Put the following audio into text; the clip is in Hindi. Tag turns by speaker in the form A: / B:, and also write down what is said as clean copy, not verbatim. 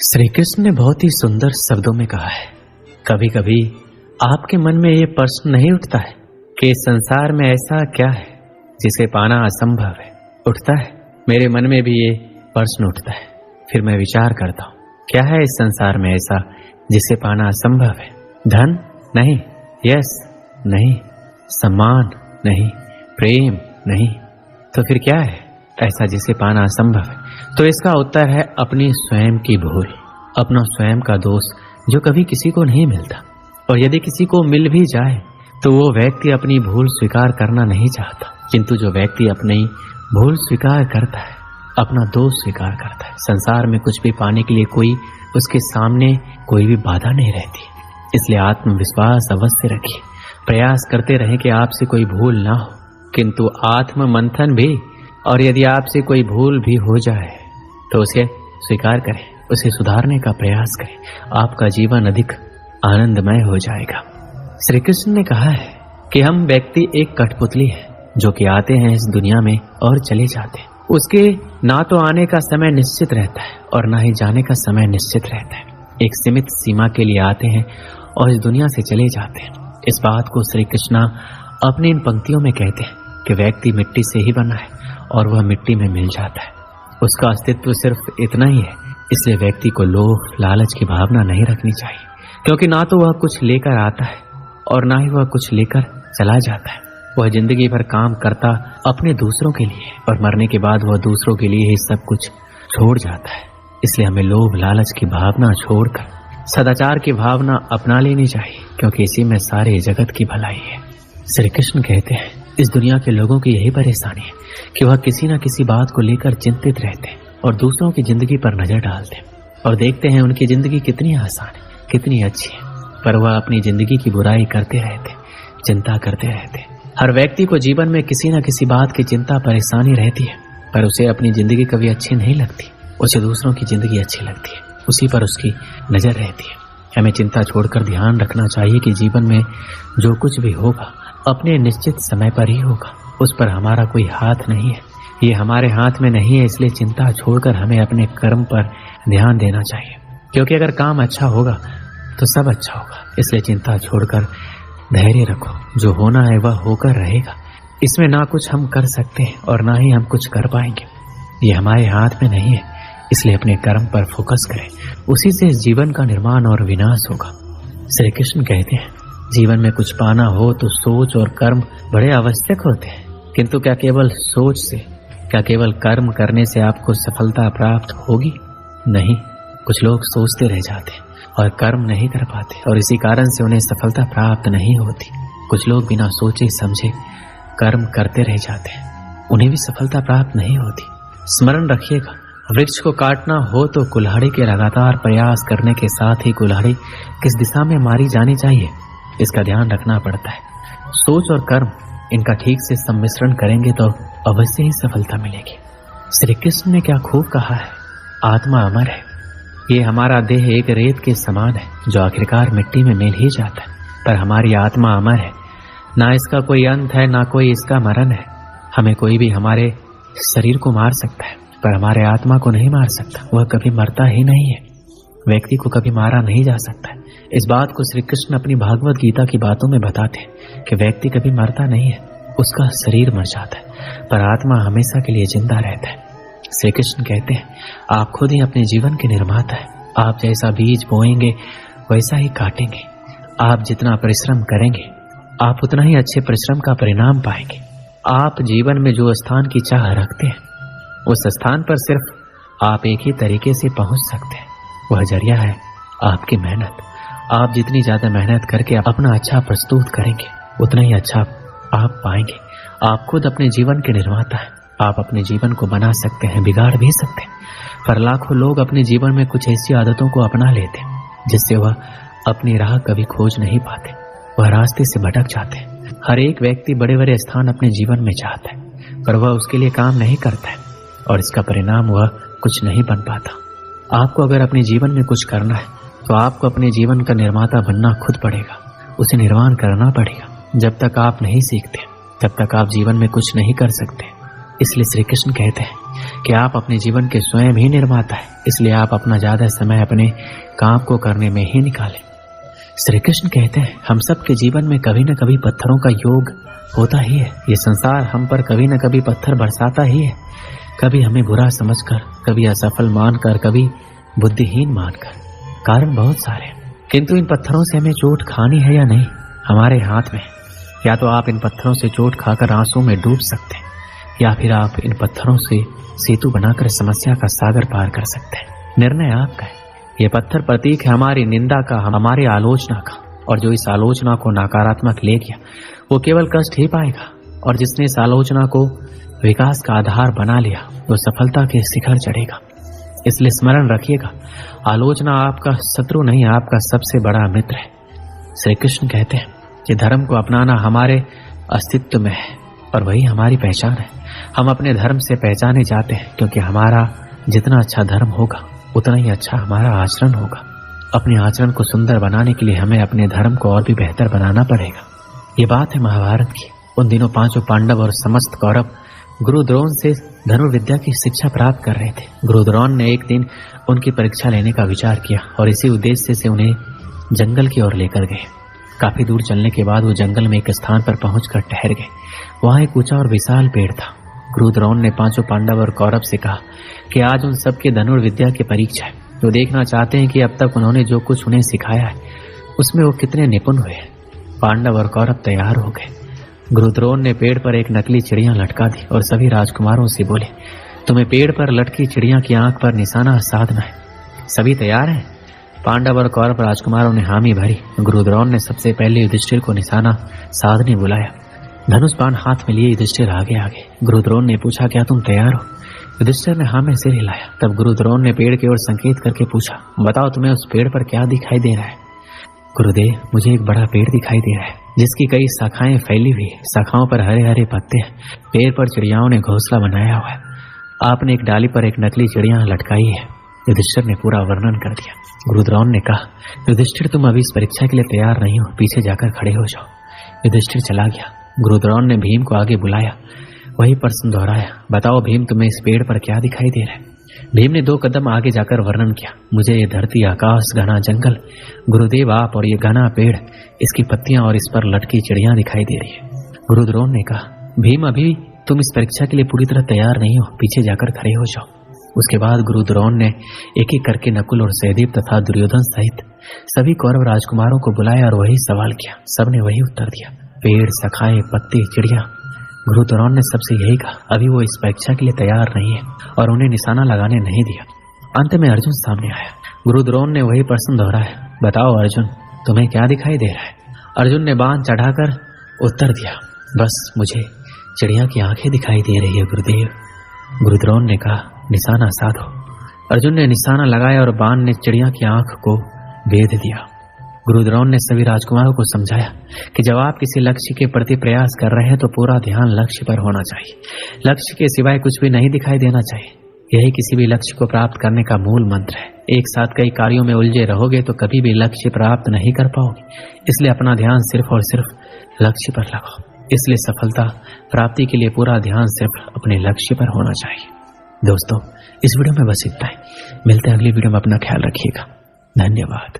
A: श्री कृष्ण ने बहुत ही सुंदर शब्दों में कहा है, कभी कभी आपके मन में ये प्रश्न नहीं उठता है कि इस संसार में ऐसा क्या है जिसे पाना असंभव है। उठता है, मेरे मन में भी ये प्रश्न उठता है। फिर मैं विचार करता हूँ, क्या है इस संसार में ऐसा जिसे पाना असंभव है? धन नहीं, यश नहीं, सम्मान नहीं, प्रेम नहीं, तो फिर क्या है ऐसा जिसे पाना असंभव है? तो इसका उत्तर है अपनी स्वयं की भूल, अपना स्वयं का दोष जो कभी किसी को नहीं मिलता। और यदि किसी को मिल भी जाए तो वो व्यक्ति अपनी भूल स्वीकार करना नहीं चाहता, किंतु जो व्यक्ति अपनी भूल स्वीकार करता है, अपना दोष स्वीकार करता है, संसार में कुछ भी पाने के लिए कोई उसके सामने कोई भी बाधा नहीं रहती। इसलिए आत्मविश्वास अवश्य रखिए, प्रयास करते रहें कि आपसे कोई भूल ना हो, किंतु आत्म मंथन भी, और यदि आपसे कोई भूल भी हो जाए तो उसे स्वीकार करें, उसे सुधारने का प्रयास करें, आपका जीवन अधिक आनंदमय हो जाएगा। श्री कृष्ण ने कहा है कि हम व्यक्ति एक कठपुतली है जो कि आते हैं इस दुनिया में और चले जाते हैं। उसके ना तो आने का समय निश्चित रहता है और ना ही जाने का समय निश्चित रहता है। एक सीमित सीमा के लिए आते हैं और इस दुनिया से चले जाते हैं। इस बात को श्री कृष्ण अपनी इन पंक्तियों में कहते हैं कि व्यक्ति मिट्टी से ही बना है और वह मिट्टी में मिल जाता है। उसका अस्तित्व सिर्फ इतना ही है। इसलिए व्यक्ति को लोभ लालच की भावना नहीं रखनी चाहिए, क्योंकि ना तो वह कुछ लेकर आता है और ना ही वह कुछ लेकर चला जाता है। वह जिंदगी भर काम करता अपने दूसरों के लिए और मरने के बाद वह दूसरों के लिए ही सब कुछ छोड़ जाता है। इसलिए हमें लोभ लालच की भावना छोड़कर सदाचार की भावना अपना लेनी चाहिए, क्योंकि इसी में सारे जगत की भलाई है। श्री कृष्ण कहते हैं इस दुनिया के लोगों की यही परेशानी है कि वह किसी न किसी बात को लेकर चिंतित रहते हैं और दूसरों की जिंदगी पर नजर डालते हैं और देखते हैं उनकी जिंदगी कितनी आसान है, कितनी अच्छी है, पर वह अपनी जिंदगी की बुराई करते रहते, चिंता करते रहते। हर व्यक्ति को जीवन में किसी न किसी बात की चिंता परेशानी रहती है, पर उसे अपनी जिंदगी कभी अच्छी नहीं लगती, उसे दूसरों की जिंदगी अच्छी लगती है, उसी पर उसकी नजर रहती है। हमें चिंता छोड़कर ध्यान रखना चाहिए कि जीवन में जो कुछ भी होगा अपने निश्चित समय पर ही होगा, उस पर हमारा कोई हाथ नहीं है, ये हमारे हाथ में नहीं है। इसलिए चिंता छोड़कर हमें अपने कर्म पर ध्यान देना चाहिए, क्योंकि अगर काम अच्छा होगा तो सब अच्छा होगा। इसलिए चिंता छोड़कर धैर्य रखो, जो होना है वह होकर रहेगा। इसमें ना कुछ हम कर सकते हैं और ना ही हम कुछ कर पाएंगे, ये हमारे हाथ में नहीं है। इसलिए अपने कर्म पर फोकस करें, उसी से इस जीवन का निर्माण और विनाश होगा। श्री कृष्ण कहते हैं जीवन में कुछ पाना हो तो सोच और कर्म बड़े आवश्यक होते हैं, किंतु क्या केवल सोच से, क्या केवल कर्म करने से आपको सफलता प्राप्त होगी? नहीं। कुछ लोग सोचते रह जाते और कर्म नहीं कर पाते और इसी कारण से उन्हें सफलता प्राप्त नहीं होती। कुछ लोग बिना सोचे समझे कर्म करते रह जाते हैं, उन्हें भी सफलता प्राप्त नहीं होती। स्मरण रखिएगा, वृक्ष को काटना हो तो कुल्हाड़ी के लगातार प्रयास करने के साथ ही कुल्हाड़ी किस दिशा में मारी जानी चाहिए, इसका ध्यान रखना पड़ता है। सोच और कर्म इनका ठीक से सम्मिश्रण करेंगे तो अवश्य ही सफलता मिलेगी। श्री कृष्ण ने क्या खूब कहा है, आत्मा अमर है। ये हमारा देह एक रेत के समान है जो आखिरकार मिट्टी में मिल ही जाता है, पर हमारी आत्मा अमर है, ना इसका कोई अंत है ना कोई इसका मरण है। हमें कोई भी हमारे शरीर को मार सकता है पर हमारे आत्मा को नहीं मार सकता, वह कभी मरता ही नहीं है। व्यक्ति को कभी मारा नहीं जा सकता है। इस बात को श्री कृष्ण अपनी भागवत गीता की बातों में बताते हैं कि व्यक्ति कभी मरता नहीं है, उसका शरीर मर जाता है पर आत्मा हमेशा के लिए जिंदा रहता है। श्री कृष्ण कहते हैं आप खुद ही अपने जीवन के निर्माता है। आप जैसा बीज बोएंगे वैसा ही काटेंगे। आप जितना परिश्रम करेंगे आप उतना ही अच्छे परिश्रम का परिणाम पाएंगे। आप जीवन में जो स्थान की चाह रखते हैं उस स्थान पर सिर्फ आप एक ही तरीके से पहुंच सकते हैं, वह जरिया है आपकी मेहनत। आप जितनी ज्यादा मेहनत करके अपना अच्छा प्रस्तुत करेंगे उतना ही अच्छा आप पाएंगे। आप खुद अपने जीवन के निर्माता हैं। आप अपने जीवन को बना सकते हैं, बिगाड़ भी सकते हैं, पर लाखों लोग अपने जीवन में कुछ ऐसी आदतों को अपना लेते हैं जिससे वह अपनी राह कभी खोज नहीं पाते, वह रास्ते से भटक जाते हैं। हर एक व्यक्ति बड़े बड़े स्थान अपने जीवन में चाहता है पर वह उसके लिए काम नहीं करता है और इसका परिणाम वह कुछ नहीं बन पाता। आपको अगर अपने जीवन में कुछ करना है तो आपको अपने जीवन का निर्माता बनना खुद पड़ेगा, उसे निर्माण करना पड़ेगा। जब तक आप नहीं सीखते तब तक आप जीवन में कुछ नहीं कर सकते। इसलिए श्री कृष्ण कहते हैं कि आप अपने जीवन के स्वयं ही निर्माता है, इसलिए आप अपना ज्यादा समय अपने काम को करने में ही निकालें। श्री कृष्ण कहते हैं हम सब के जीवन में कभी न कभी पत्थरों का योग होता ही है। ये संसार हम पर कभी न कभी पत्थर बरसाता ही है, कभी हमें बुरा समझकर, कभी असफल मानकर, कभी बुद्धिहीन मानकर। कारण बहुत सारे हैं, किंतु इन पत्थरों से हमें चोट खानी है या नहीं हमारे हाथ में। या तो आप इन पत्थरों से चोट खाकर आंसू में डूब सकते हैं, या फिर आप इन पत्थरों से सेतु बनाकर समस्या का सागर पार कर सकते हैं। निर्णय आपका है। ये पत्थर प्रतीक है हमारी निंदा का, हमारी आलोचना का, और जो इस आलोचना को नकारात्मक ले गया वो केवल कष्ट ही पाएगा, और जिसने इस आलोचना को विकास का आधार बना लिया वो सफलता के शिखर चढ़ेगा। इसलिए स्मरण रखिएगा, आलोचना आपका शत्रु नहीं, आपका सबसे बड़ा मित्र है। श्री कृष्ण कहते हैं कि धर्म को अपनाना हमारे अस्तित्व में है और वही हमारी पहचान है। हम अपने धर्म से पहचाने जाते हैं, क्योंकि हमारा जितना अच्छा धर्म होगा उतना ही अच्छा हमारा आचरण होगा। अपने आचरण को सुंदर बनाने के लिए हमें अपने धर्म को और भी बेहतर बनाना पड़ेगा। ये बात है महाभारत की। उन दिनों पांचों पांडव और समस्त कौरव गुरु द्रोण से धनुर्विद्या की शिक्षा प्राप्त कर रहे थे। गुरु द्रोण ने एक दिन उनकी परीक्षा लेने का विचार किया और इसी उद्देश्य से उन्हें जंगल की ओर लेकर गए। काफी दूर चलने के बाद वो जंगल में एक स्थान पर पहुंचकर ठहर गए। वहां एक ऊंचा और विशाल पेड़ था। गुरु द्रोण ने पांचों पांडव और कौरव से कहा कि आज उन सबके धनुर्विद्या की परीक्षा है। वो देखना चाहते हैं कि अब तक उन्होंने जो कुछ उन्हें सिखाया है उसमें वो कितने निपुण हुए हैं। पांडव और कौरव तैयार हो गए। गुरु द्रोण ने पेड़ पर एक नकली चिड़िया लटका दी और सभी राजकुमारों से बोले, तुम्हें पेड़ पर लटकी चिड़िया की आंख पर निशाना साधना है। सभी तैयार हैं? पांडव और कौरव राजकुमारों ने हामी भरी। गुरु द्रोण ने सबसे पहले युधिष्ठिर को निशाना साधने बुलाया। धनुष बाण हाथ में लिए युधिष्ठिर आगे आगे। गुरु द्रोण ने पूछा, क्या तुम तैयार हो? युधिष्ठिर ने हाँ में सिर हिलाया। तब गुरु द्रोण ने पेड़ की ओर संकेत करके पूछा, बताओ तुम्हें उस पेड़ पर क्या दिखाई दे रहा है? गुरुदेव, मुझे एक बड़ा पेड़ दिखाई दे रहा है जिसकी कई शाखाएं फैली हुई है। शाखाओं पर हरे हरे पत्ते हैं। पेड़ पर चिड़ियाओं ने घोंसला बनाया हुआ है। आपने एक डाली पर एक नकली चिड़िया लटकाई है। युधिष्ठिर ने पूरा वर्णन कर दिया। गुरु द्रोण ने कहा, युधिष्ठिर तुम अभी इस परीक्षा के लिए तैयार नहीं हो, पीछे जाकर खड़े हो जाओ। युधिष्ठिर चला गया। गुरु द्रोण ने भीम को आगे बुलाया। वही प्रश्न दोहराया, बताओ भीम, तुम्हें इस पेड़ पर क्या दिखाई दे रहा है? भीम ने 2 कदम आगे जाकर वर्णन किया, मुझे ये धरती, आकाश, घना जंगल, गुरुदेव आप और ये घना पेड़, इसकी पत्तियां और इस पर लटकी चिड़िया दिखाई दे रही है। गुरु द्रोण ने कहा, भीम अभी तुम इस परीक्षा के लिए पूरी तरह तैयार नहीं हो, पीछे जाकर खड़े हो जाओ। उसके बाद गुरु द्रोण ने एक एक करके नकुल और सहदेव तथा दुर्योधन सहित सभी कौरव राजकुमारों को बुलाया और वही सवाल किया। सबने वही उत्तर दिया, पेड़, शाखाएं, पत्ते, चिड़िया। गुरु द्रोण ने सबसे यही कहा, अभी वो इस परीक्षा के लिए तैयार नहीं है और उन्हें निशाना लगाने नहीं दिया। अंत में अर्जुन सामने आया। गुरु द्रोण ने वही प्रश्न दोहराया, बताओ अर्जुन, तुम्हें क्या दिखाई दे रहा है? अर्जुन ने बाण चढ़ाकर उत्तर दिया, बस मुझे चिड़िया की आंखें दिखाई दे रही है गुरुदेव। गुरु द्रोण ने कहा, निशाना साधो। अर्जुन ने निशाना लगाया और बाण ने चिड़िया की आंख को भेद दिया। गुरु द्रोण ने सभी राजकुमारों को समझाया कि जब आप किसी लक्ष्य के प्रति प्रयास कर रहे हैं तो पूरा ध्यान लक्ष्य पर होना चाहिए। लक्ष्य के सिवाय कुछ भी नहीं दिखाई देना चाहिए। यही किसी भी लक्ष्य को प्राप्त करने का मूल मंत्र है। एक साथ कई कार्यों में उलझे रहोगे तो कभी भी लक्ष्य प्राप्त नहीं कर पाओगे। इसलिए अपना ध्यान सिर्फ और सिर्फ लक्ष्य पर लगाओ। इसलिए सफलता प्राप्ति के लिए पूरा ध्यान सिर्फ अपने लक्ष्य पर होना चाहिए। दोस्तों, इस वीडियो में बस इतना ही। मिलते हैं अगली वीडियो में। अपना ख्याल रखिएगा। धन्यवाद।